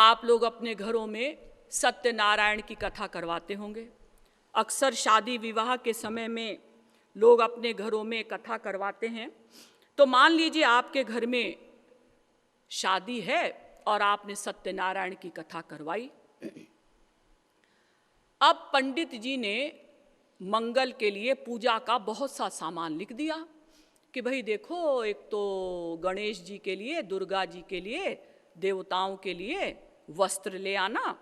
आप लोग अपने घरों में सत्यनारायण की कथा करवाते होंगे। अक्सर शादी विवाह के समय में लोग अपने घरों में कथा करवाते हैं। तो मान लीजिए आपके घर में शादी है और आपने सत्यनारायण की कथा करवाई। अब पंडित जी ने मंगल के लिए पूजा का बहुत सा सामान लिख दिया कि भाई देखो, एक तो गणेश जी के लिए, दुर्गा जी के लिए, देवताओं के लिए वस्त्र ले आना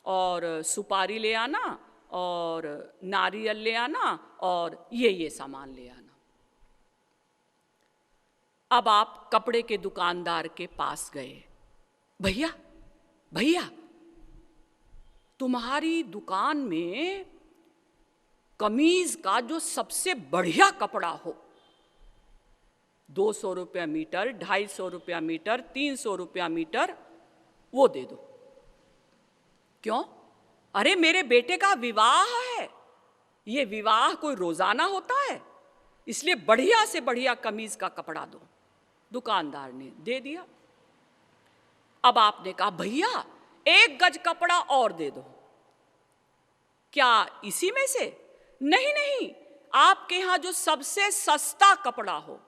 और सुपारी ले आना और नारियल ले आना और ये सामान ले आना। अब आप कपड़े के दुकानदार के पास गए। भैया भैया, तुम्हारी दुकान में कमीज का जो सबसे बढ़िया कपड़ा हो, 200 रुपया मीटर, 250 रुपया मीटर, 300 रुपया मीटर, वो दे दो। क्यों? अरे मेरे बेटे का विवाह है। ये विवाह कोई रोजाना होता है, इसलिए बढ़िया से बढ़िया कमीज का कपड़ा दो। दुकानदार ने दे दिया। अब आपने कहा भैया 1 गज कपड़ा और दे दो। क्या इसी में से? नहीं नहीं, आपके यहां जो सबसे सस्ता कपड़ा हो,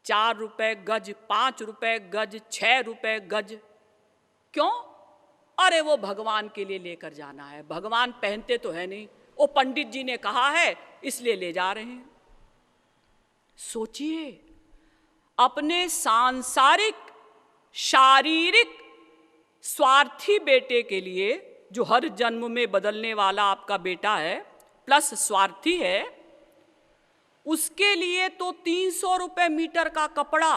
4 रुपए गज, 5 रुपए गज, 6 रुपए गज। क्यों? अरे वो भगवान के लिए लेकर जाना है, भगवान पहनते तो है नहीं, वो पंडित जी ने कहा है इसलिए ले जा रहे हैं। सोचिए, अपने सांसारिक शारीरिक स्वार्थी बेटे के लिए, जो हर जन्म में बदलने वाला आपका बेटा है प्लस स्वार्थी है, उसके लिए तो 300 रुपए मीटर का कपड़ा,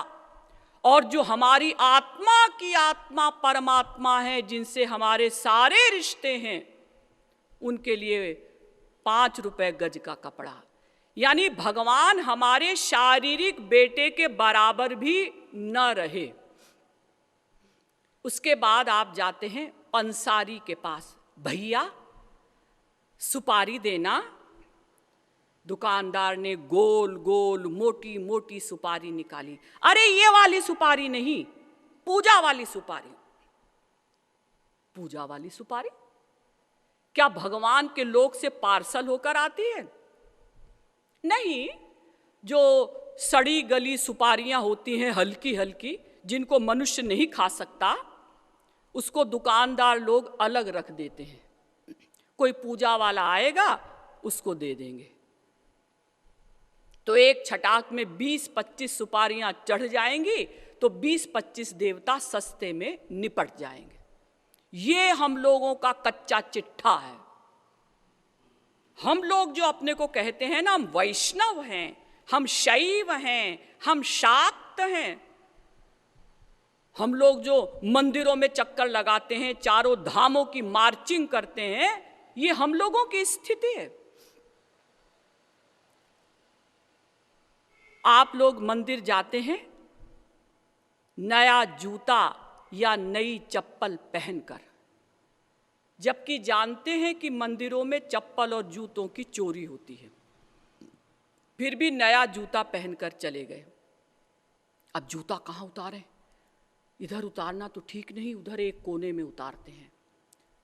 और जो हमारी आत्मा की आत्मा परमात्मा है, जिनसे हमारे सारे रिश्ते हैं, उनके लिए 5 रुपए गज का कपड़ा। यानी भगवान हमारे शारीरिक बेटे के बराबर भी न रहे। उसके बाद आप जाते हैं पंसारी के पास। भैया सुपारी देना। दुकानदार ने गोल गोल मोटी मोटी सुपारी निकाली। अरे ये वाली सुपारी नहीं, पूजा वाली सुपारी। पूजा वाली सुपारी क्या भगवान के लोक से पार्सल होकर आती है? नहीं, जो सड़ी गली सुपारियां होती हैं हल्की हल्की, जिनको मनुष्य नहीं खा सकता, उसको दुकानदार लोग अलग रख देते हैं। कोई पूजा वाला आएगा, उसको दे देंगे। तो एक छटाक में 20-25 सुपारियां चढ़ जाएंगी, तो 20-25 देवता सस्ते में निपट जाएंगे। ये हम लोगों का कच्चा चिट्ठा है। हम लोग जो अपने को कहते हैं ना, हम वैष्णव हैं, हम शैव हैं, हम शाक्त हैं, हम लोग जो मंदिरों में चक्कर लगाते हैं, चारों धामों की मार्चिंग करते हैं, ये हम लोगों की स्थिति है। आप लोग मंदिर जाते हैं नया जूता या नई चप्पल पहनकर, जबकि जानते हैं कि मंदिरों में चप्पल और जूतों की चोरी होती है, फिर भी नया जूता पहनकर चले गए। अब जूता कहाँ उतारें? इधर उतारना तो ठीक नहीं, उधर एक कोने में उतारते हैं।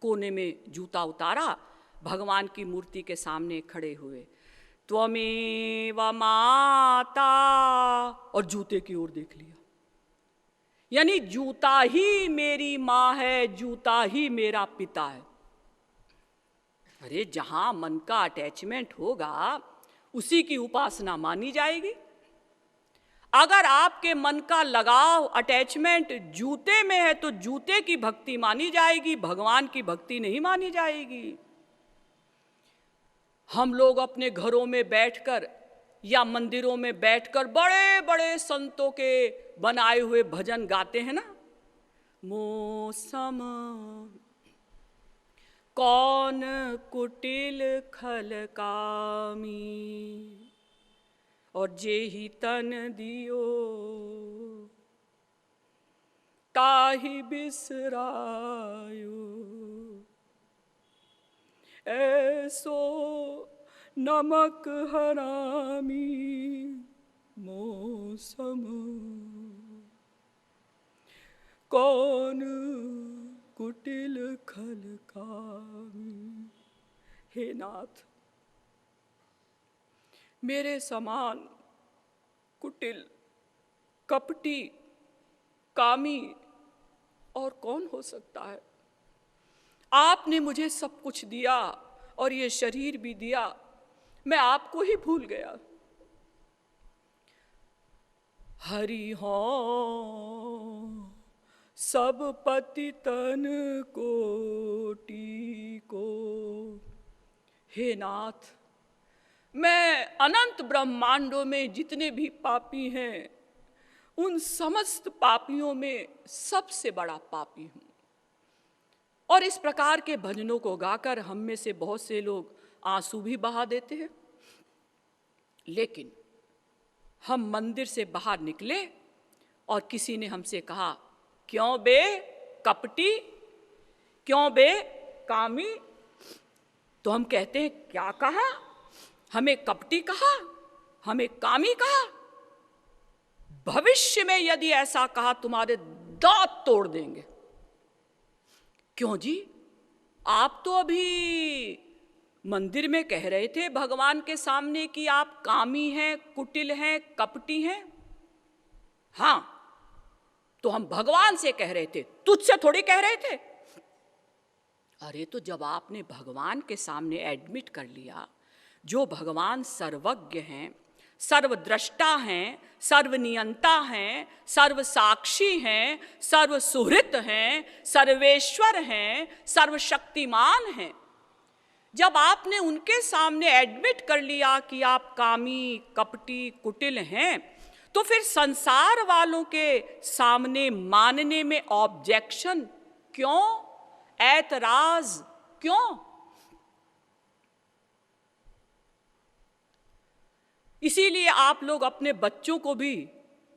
कोने में जूता उतारा, भगवान की मूर्ति के सामने खड़े हुए। त्वमेव माता, और जूते की ओर देख लिया। यानी जूता ही मेरी माँ है, जूता ही मेरा पिता है। अरे जहां मन का अटैचमेंट होगा, उसी की उपासना मानी जाएगी। अगर आपके मन का लगाव, अटैचमेंट जूते में है, तो जूते की भक्ति मानी जाएगी, भगवान की भक्ति नहीं मानी जाएगी। हम लोग अपने घरों में बैठकर या मंदिरों में बैठकर बड़े बड़े संतों के बनाए हुए भजन गाते हैं ना। मौसम कौन कुटिल खल कामी, और जेहि तन दियो ताहि बिसरायो, ऐसो नमक हरामी मौसम, कौन कुटिल खल कामी। हे नाथ, मेरे समान कुटिल, कपटी, कामी और कौन हो सकता है? आपने मुझे सब कुछ दिया और ये शरीर भी दिया, मैं आपको ही भूल गया। हरि हो सब पतितन कोटि को। हे नाथ, मैं अनंत ब्रह्मांडों में जितने भी पापी हैं, उन समस्त पापियों में सबसे बड़ा पापी हूँ। और इस प्रकार के भजनों को गाकर हम में से बहुत से लोग आंसू भी बहा देते हैं। लेकिन हम मंदिर से बाहर निकले और किसी ने हमसे कहा, क्यों बे कपटी, क्यों बे कामी? तो हम कहते हैं, क्या कहा? हमें कपटी कहा, हमें कामी कहा? भविष्य में यदि ऐसा कहा तुम्हारे दांत तोड़ देंगे। क्यों जी? आप तो अभी मंदिर में कह रहे थे भगवान के सामने कि आप कामी हैं, कुटिल हैं, कपटी हैं। हाँ, तो हम भगवान से कह रहे थे, तुझसे थोड़ी कह रहे थे। अरे तो जब आपने भगवान के सामने एडमिट कर लिया, जो भगवान सर्वज्ञ हैं, सर्वद्रष्टा हैं, सर्वनियंता हैं, सर्वसाक्षी हैं, सर्वसुहृत हैं, सर्वेश्वर हैं, सर्वशक्तिमान हैं, जब आपने उनके सामने एडमिट कर लिया कि आप कामी, कपटी, कुटिल हैं, तो फिर संसार वालों के सामने मानने में ऑब्जेक्शन क्यों? ऐतराज क्यों? इसीलिए आप लोग अपने बच्चों को भी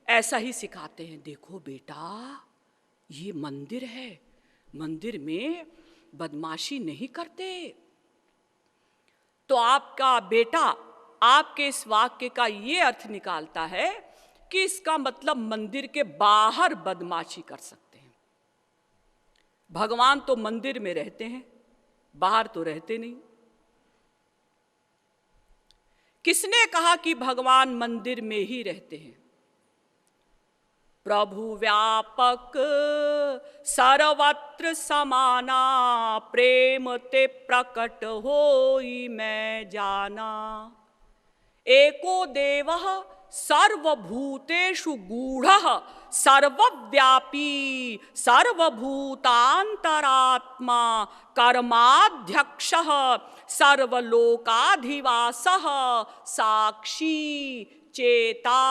ऐसा ही सिखाते हैं, देखो बेटा, ये मंदिर है, मंदिर में बदमाशी नहीं करते। तो आपका बेटा आपके इस वाक्य का ये अर्थ निकालता है कि इसका मतलब मंदिर के बाहर बदमाशी कर सकते हैं। भगवान तो मंदिर में रहते हैं, बाहर तो रहते नहीं। किसने कहा कि भगवान मंदिर में ही रहते हैं? प्रभु व्यापक सर्वत्र समाना, प्रेम ते प्रकट होई मैं जाना। एको देवः सर्वभूतेषु गूढ़ः, सर्वव्यापी सर्वभूतांतरात्मा, कर्माध्यक्षः सर्वलोकाधिवासः, साक्षी चेता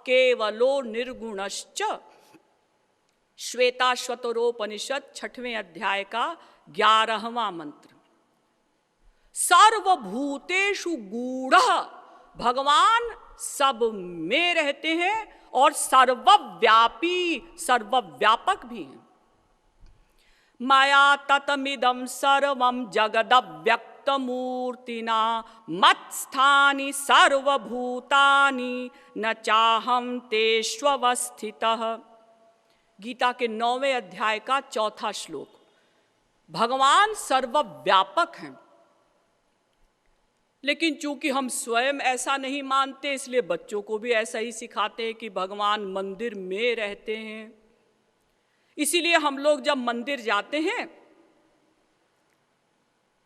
केवलो निर्गुणश्च। श्वेताश्वतरोपनिषद 6वें अध्याय का 11वां मंत्र। सर्वभूतेषु गूढ़ः, भगवान सब में रहते हैं और सर्वव्यापी, सर्वव्यापक भी हैं। मया ततमिदं सर्वं जगदव्यक्तमूर्तिना, मत्स्थानि सर्वभूतानि न चाहं तेष्वस्थितः। गीता के 9वें अध्याय का 4था श्लोक। भगवान सर्वव्यापक हैं, लेकिन चूंकि हम स्वयं ऐसा नहीं मानते, इसलिए बच्चों को भी ऐसा ही सिखाते हैं कि भगवान मंदिर में रहते हैं। इसीलिए हम लोग जब मंदिर जाते हैं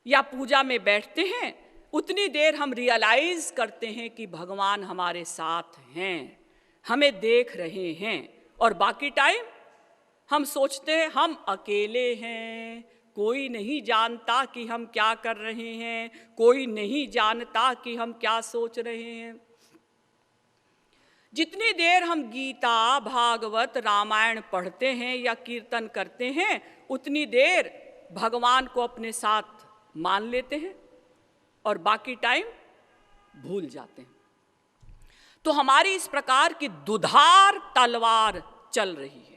या पूजा में बैठते हैं, उतनी देर हम रियलाइज करते हैं कि भगवान हमारे साथ हैं, हमें देख रहे हैं, और बाकी टाइम हम सोचते हैं हम अकेले हैं, कोई नहीं जानता कि हम क्या कर रहे हैं, कोई नहीं जानता कि हम क्या सोच रहे हैं। जितनी देर हम गीता, भागवत, रामायण पढ़ते हैं या कीर्तन करते हैं, उतनी देर भगवान को अपने साथ मान लेते हैं और बाकी टाइम भूल जाते हैं। तो हमारी इस प्रकार की दुधार तलवार चल रही है।